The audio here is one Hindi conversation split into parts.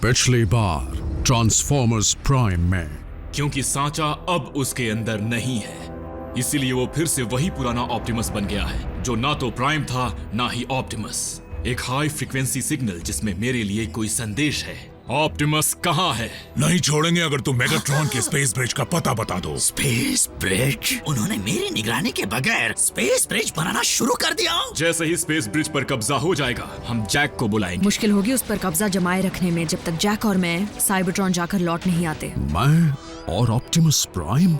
पिछली बार ट्रांसफॉर्मर्स प्राइम में। क्योंकि सांचा अब उसके अंदर नहीं है, इसीलिए वो फिर से वही पुराना ऑप्टिमस बन गया है, जो ना तो प्राइम था ना ही ऑप्टिमस। एक हाई फ्रीक्वेंसी सिग्नल जिसमें मेरे लिए कोई संदेश है। ऑप्टिमस कहाँ है? नहीं छोड़ेंगे अगर तुम मेगाट्रॉन के स्पेस ब्रिज का पता बता दो। Space bridge? उन्होंने मेरी निगरानी के बगैर स्पेस ब्रिज बनाना शुरू कर दिया। जैसे ही स्पेस ब्रिज पर कब्जा हो जाएगा, हम जैक को बुलाएंगे। मुश्किल होगी उस पर कब्जा जमाए रखने में जब तक जैक और मैं साइबरट्रॉन जाकर लौट नहीं आते। मैं और ऑप्टिमस प्राइम?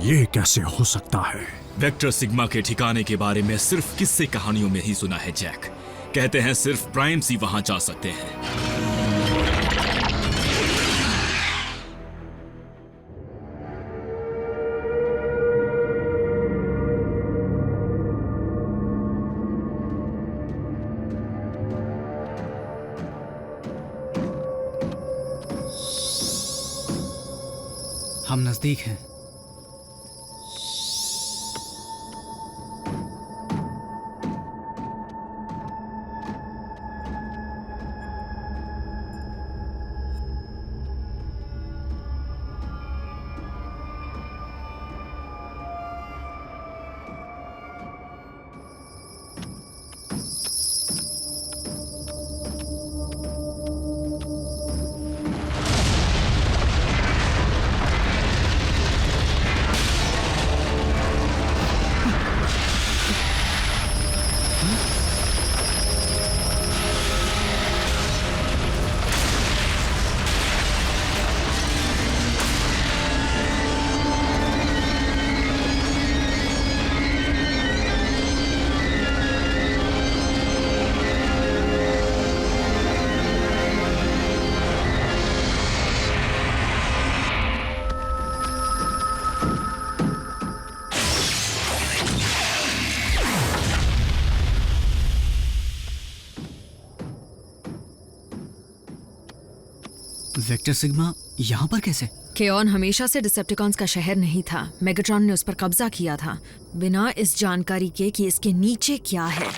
ये कैसे हो सकता है? वेक्टर सिग्मा के ठिकाने के बारे में सिर्फ किस्से कहानियों में ही सुना है जैक। कहते हैं सिर्फ प्राइम्स ही वहां जा सकते हैं। हम नजदीक हैं। वेक्टर सिग्मा यहाँ पर कैसे? केऑन हमेशा से डिसेप्टिकॉन्स का शहर नहीं था। मेगाट्रॉन ने उस पर कब्जा किया था, बिना इस जानकारी के कि इसके नीचे क्या है।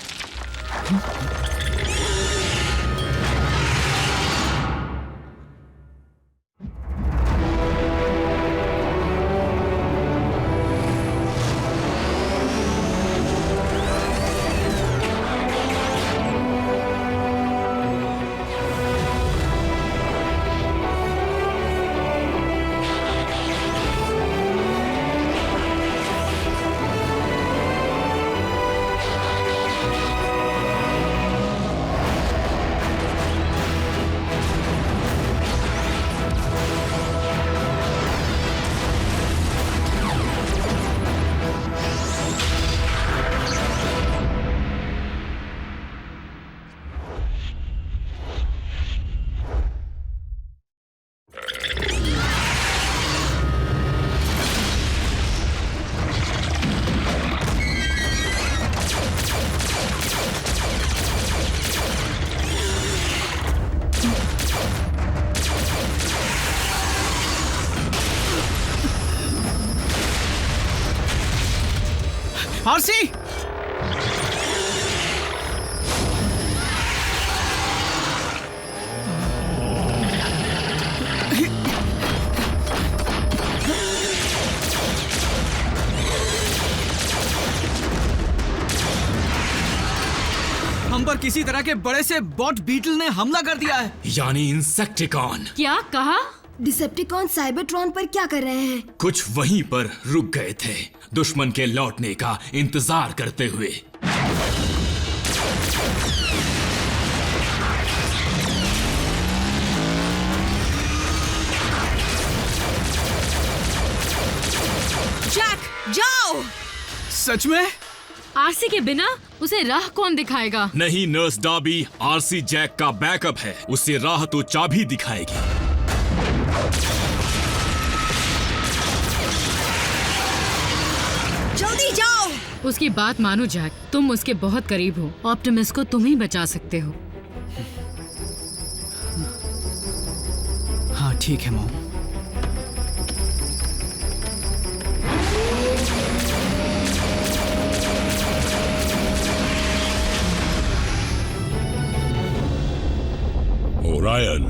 आरसी! हम पर किसी तरह के बड़े से बॉट बीटल ने हमला कर दिया है। यानी इंसेक्टिकॉन। क्या कहा? डिसेप्टिकॉन साइबरट्रॉन पर क्या कर रहे हैं? कुछ वहीं पर रुक गए थे, दुश्मन के लौटने का इंतजार करते हुए। जैक, जाओ! सच में? आरसी के बिना उसे राह कौन दिखाएगा? नहीं नर्स डॉबी, आरसी जैक का बैकअप है। उसे राह तो चाबी दिखाएगी। जल्दी जाओ! उसकी बात मानो जैक, तुम उसके बहुत करीब हो। ऑप्टिमस को तुम ही बचा सकते हो। हाँ ठीक है मॉम। ओरायन,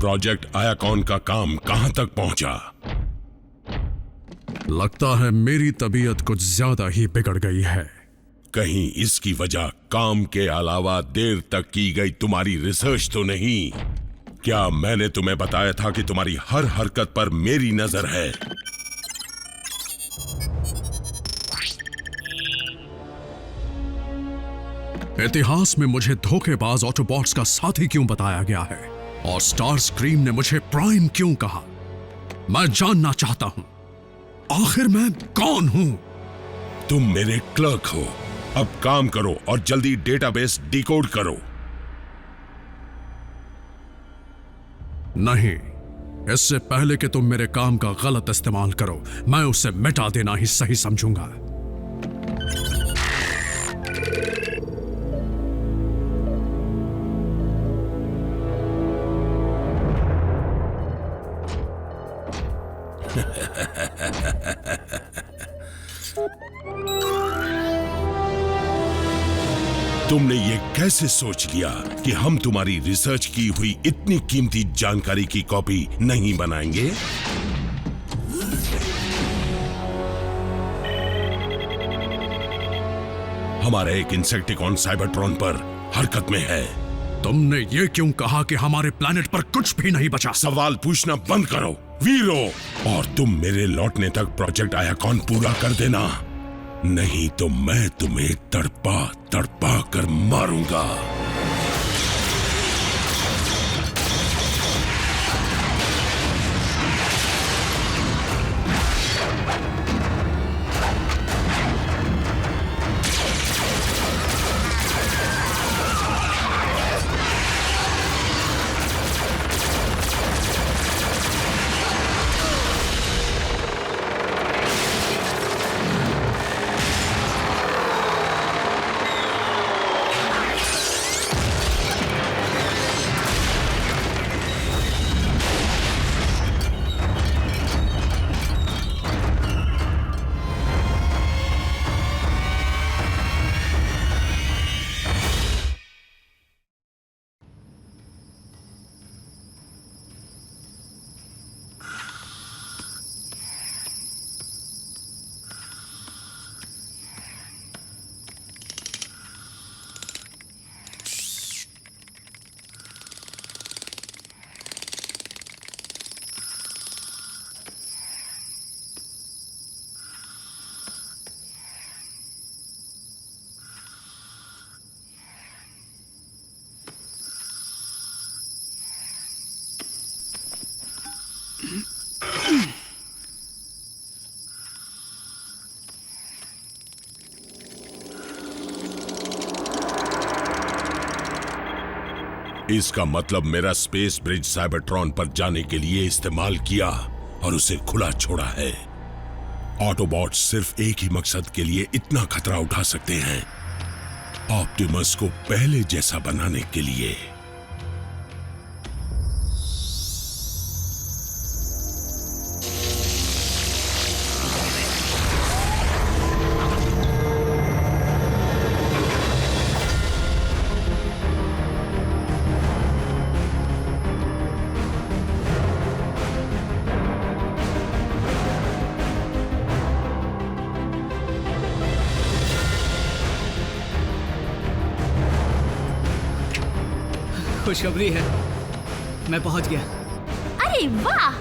प्रोजेक्ट आयाकॉन का काम कहां तक पहुंचा? लगता है मेरी तबीयत कुछ ज्यादा ही बिगड़ गई है। कहीं इसकी वजह काम के अलावा देर तक की गई तुम्हारी रिसर्च तो नहीं? क्या मैंने तुम्हें बताया था कि तुम्हारी हर हरकत पर मेरी नजर है? इतिहास में मुझे धोखेबाज ऑटोबॉट्स का साथी क्यों बताया गया है और स्टार स्क्रीम ने मुझे प्राइम क्यों कहा? मैं जानना चाहता हूं आखिर मैं कौन हूं? तुम मेरे क्लर्क हो। अब काम करो और जल्दी डेटाबेस डिकोड करो। नहीं, इससे पहले कि तुम मेरे काम का गलत इस्तेमाल करो, मैं उसे मिटा देना ही सही समझूंगा। तुमने ये कैसे सोच लिया कि हम तुम्हारी रिसर्च की हुई इतनी कीमती जानकारी की कॉपी नहीं बनाएंगे? हमारा एक इंसेक्टिकॉन साइबरट्रॉन पर हरकत में है। तुमने ये क्यों कहा कि हमारे प्लैनेट पर कुछ भी नहीं बचा? सवाल पूछना बंद करो वीरो, और तुम मेरे लौटने तक प्रोजेक्ट आयाकॉन पूरा कर देना, नहीं तो मैं तुम्हें तड़पा तड़पा कर मारूंगा। इसका मतलब मेरा स्पेस ब्रिज साइबरट्रॉन पर जाने के लिए इस्तेमाल किया और उसे खुला छोड़ा है। ऑटोबॉट्स सिर्फ एक ही मकसद के लिए इतना खतरा उठा सकते हैं, ऑप्टिमस को पहले जैसा बनाने के लिए। खुशखबरी है, मैं पहुंच गया। अरे वाह!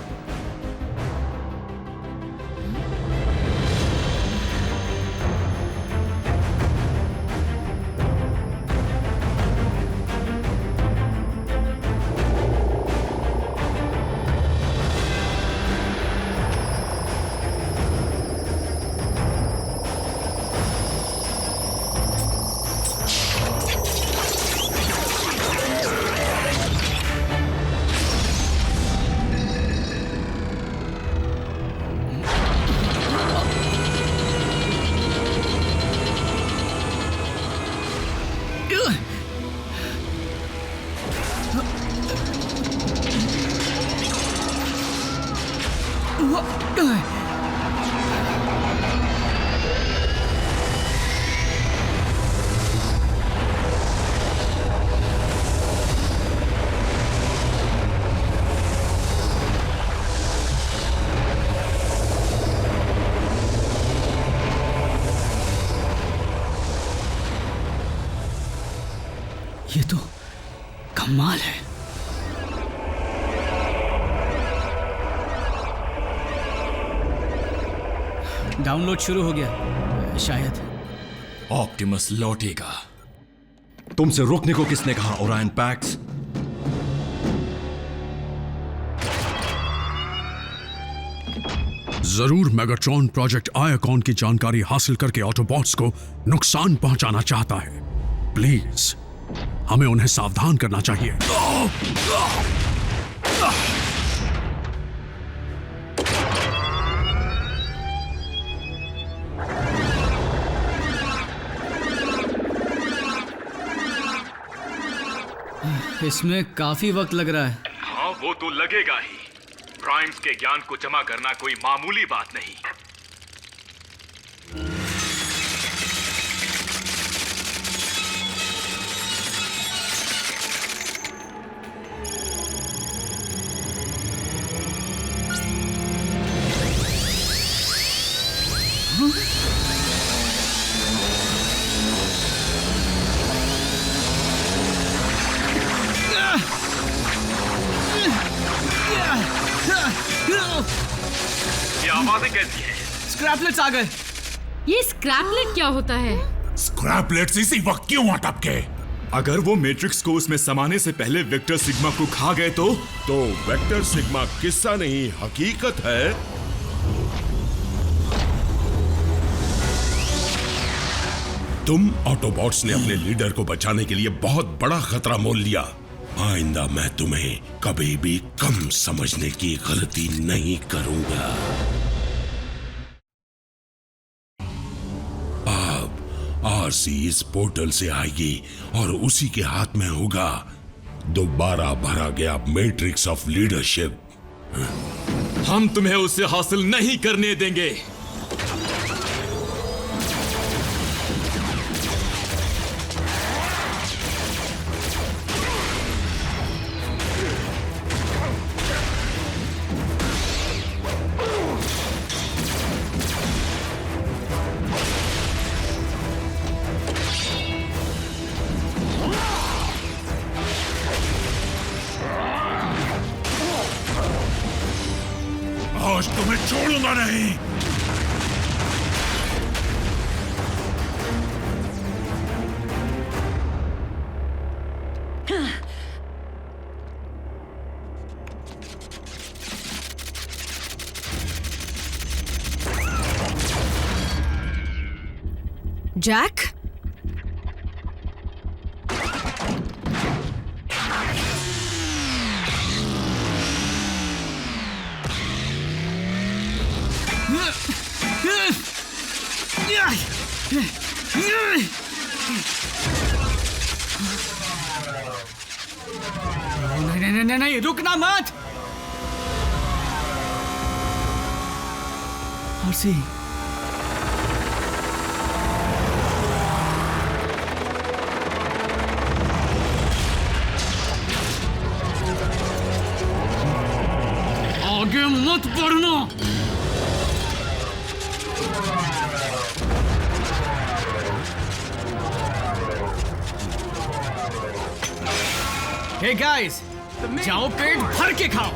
ये तो कमाल है। डाउनलोड शुरू हो गया शायद। ऑप्टिमस लौटेगा। तुमसे रुकने को किसने कहा ओरायन पैक्स? जरूर मेगाट्रॉन प्रोजेक्ट आयाकॉन की जानकारी हासिल करके ऑटोबॉट्स को नुकसान पहुंचाना चाहता है। प्लीज हमें उन्हें सावधान करना चाहिए। इसमें काफी वक्त लग रहा है। हाँ, वो तो लगेगा ही। प्राइम्स के ज्ञान को जमा करना कोई मामूली बात नहीं। ये आवाजें कैसी हैं? स्क्रैपलेट्स आ गए। ये स्क्रैपलेट क्या होता है? स्क्रैपलेट्स इसी वक्त क्यों अटके? अगर वो मैट्रिक्स को उसमें समाने से पहले वेक्टर सिग्मा को खा गए तो वेक्टर सिग्मा किस्सा नहीं हकीकत है। तुम ऑटोबॉट्स ने अपने लीडर को बचाने के लिए बहुत बड़ा खतरा मोल लिया। आइंदा मैं तुम्हें कभी भी कम समझने की गलती नहीं करूंगा। अब आरसी इस पोर्टल से आएगी और उसी के हाथ में होगा दोबारा भरा गया मैट्रिक्स ऑफ लीडरशिप। हम तुम्हें उसे हासिल नहीं करने देंगे। आज तुम्हें छोड़ूंगा नहीं। जैक, नहीं, रुकना मत। आरसी, आगे मत बढ़ना। हे गाइस, जाओ पेट भर के खाओ।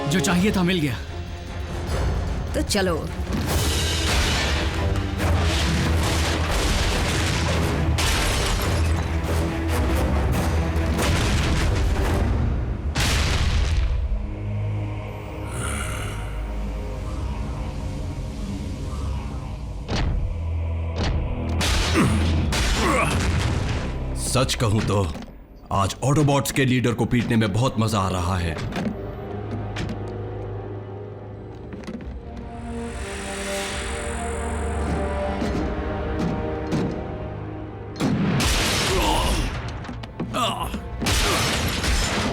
जो चाहिए था मिल गया। तो चलो। सच कहूं तो आज ऑटोबॉट्स के लीडर को पीटने में बहुत मजा आ रहा है।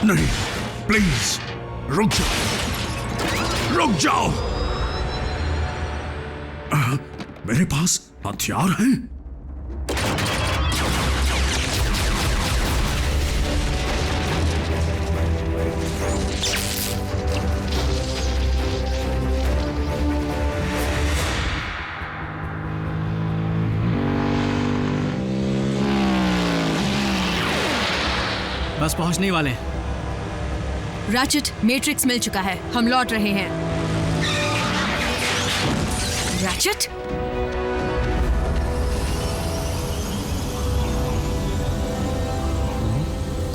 नहीं, प्लीज रुक जाओ, रुक जाओ। मेरे पास हथियार हैं। बस पहुंचने वाले हैं। रैचेट, मैट्रिक्स मिल चुका है, हम लौट रहे हैं। रैचेट,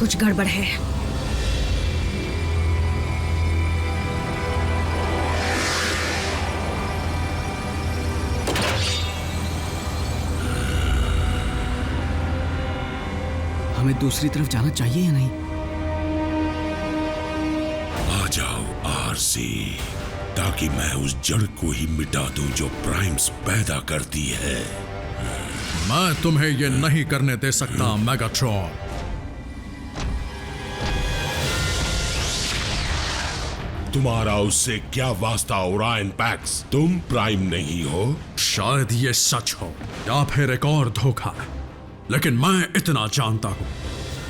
कुछ गड़बड़ है। हमें दूसरी तरफ जाना चाहिए या नहीं? आ जाओ आरसी, ताकि मैं उस जड़ को ही मिटा दूं जो प्राइम्स पैदा करती है। मैं तुम्हें ये नहीं करने दे सकता मेगाट्रॉन। तुम्हारा उससे क्या वास्ता ओरायन पैक्स? तुम प्राइम नहीं हो। शायद ये सच हो या फिर एक और धोखा, लेकिन मैं इतना जानता हूं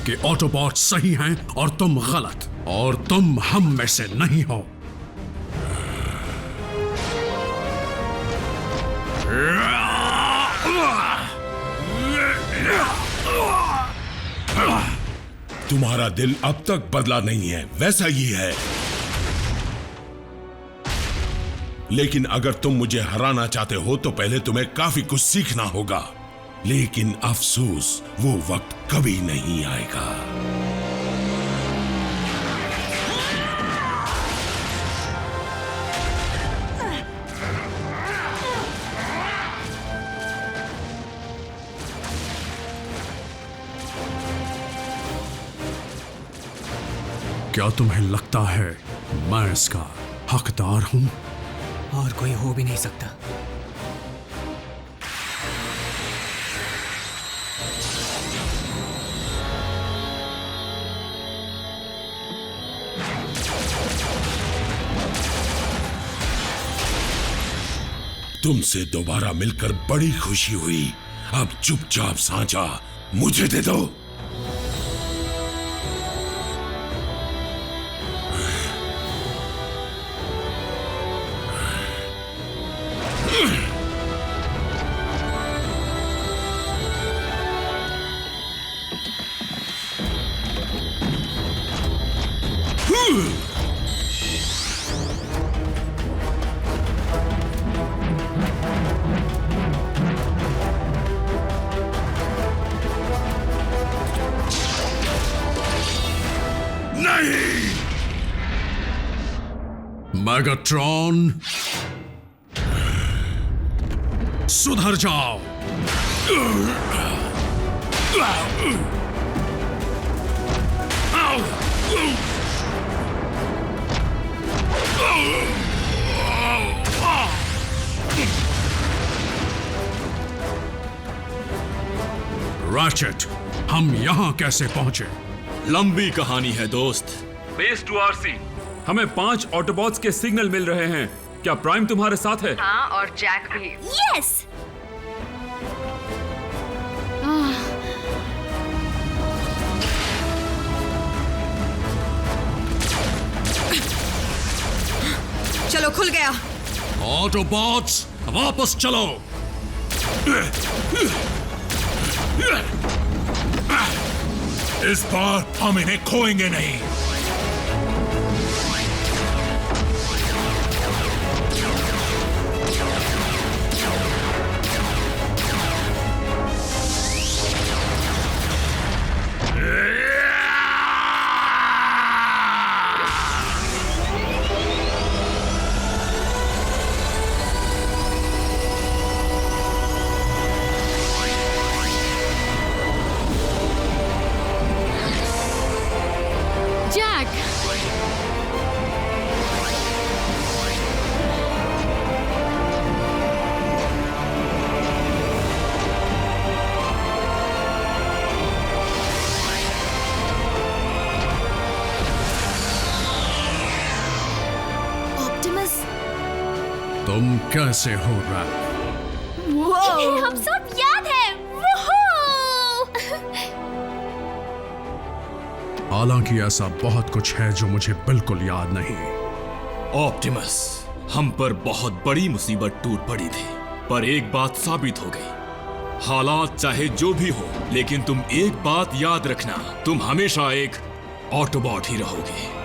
कि ऑटोबॉट सही हैं और तुम गलत, और तुम हम में से नहीं हो। तुम्हारा दिल अब तक बदला नहीं है, वैसा ही है। लेकिन अगर तुम मुझे हराना चाहते हो तो पहले तुम्हें काफी कुछ सीखना होगा। लेकिन अफसोस, वो वक्त कभी नहीं आएगा। क्या तुम्हें लगता है मैं इसका हकदार हूं? और कोई हो भी नहीं सकता। तुमसे दोबारा मिलकर बड़ी खुशी हुई। अब चुपचाप सांचा मुझे दे दो। मेगाट्रॉन, सुधर जाओ। रैचेट, हम यहां कैसे पहुंचे? लंबी कहानी है दोस्त। बेस टू आरसी, हमें 5 ऑटोबॉट्स के सिग्नल मिल रहे हैं। क्या प्राइम तुम्हारे साथ है? हाँ, और जैक भी। यस। चलो, खुल गया। ऑटोबॉट्स, वापस चलो। इस बार हम इन्हें खोएंगे नहीं। तुम कैसे हो रैप? हम सब याद है। हालांकि ऐसा बहुत कुछ है जो मुझे बिल्कुल याद नहीं। ऑप्टिमस, हम पर बहुत बड़ी मुसीबत टूट पड़ी थी, पर एक बात साबित हो गई। हालात चाहे जो भी हो, लेकिन तुम एक बात याद रखना, तुम हमेशा एक ऑटोबॉट ही रहोगे।